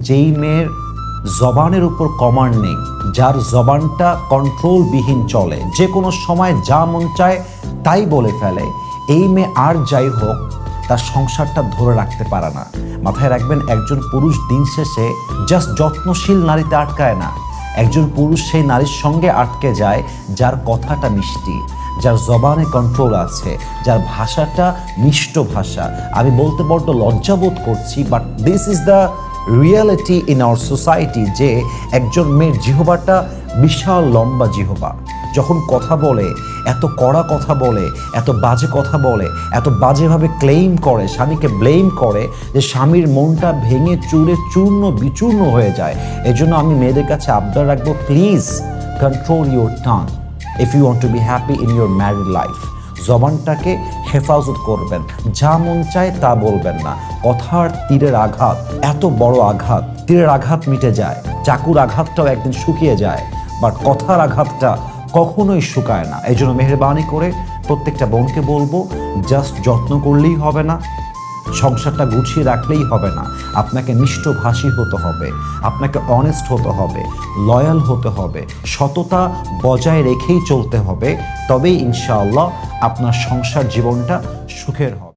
যেই মেয়ের জবানের উপর কমান্ড নেই, যার জবানটা কন্ট্রোলবিহীন চলে, যে কোনো সময় যা মন চায় তাই বলে ফেলে, এই মেয়ে আর যাই হোক তার সংসারটা ধরে রাখতে পারে না। মাথায় রাখবেন, একজন পুরুষ দিন শেষে জাস্ট যত্নশীল নারীতে আটকায় না। একজন পুরুষ সেই নারীর সঙ্গে আটকে যায় যার কথাটা মিষ্টি, যার জবানে কন্ট্রোল আছে, যার ভাষাটা মিষ্ট ভাষা। আমি বলতে বড্ড লজ্জাবোধ করছি, but this is the reality in our society, যে একজন মেয়ের জিহ্বাটা বিশাল লম্বা জিহ্বা। যখন কথা বলে, এত কড়া কথা বলে, এত বাজে কথা বলে, এত বাজেভাবে ক্লেইম করে, স্বামীকে ব্লেম করে, যে স্বামীর মনটা ভেঙে চুরে চূর্ণ বিচূর্ণ হয়ে যায়। এজন্য আমি মেয়েদের কাছে আবদার রাখবো, please control your tongue if you want to be happy in your married life. জবানটাকে হেফাজত করবেন, যা মন চায় তা বলবেন না। কথার তীরের আঘাত এত বড় আঘাত, তীরের আঘাত মিটে যায়, চাকুর আঘাতটাও একদিন শুকিয়ে যায়, বাট কথার আঘাতটা কখনোই শুকায় না। এই জন্য মেহেরবানি করে প্রত্যেকটা বোনকে বলবো, জাস্ট যত্ন করলেই হবে না, সংসারটা গুছিয়ে রাখলেই হবে না, আপনাকে মিষ্টভাষী হতে হবে, আপনাকে অনেস্ট হতে হবে, লয়াল হতে হবে, সততা বজায় রেখেই চলতে হবে। তবেই ইনশাআল্লাহ আপনার সংসার জীবনটা সুখের হবে।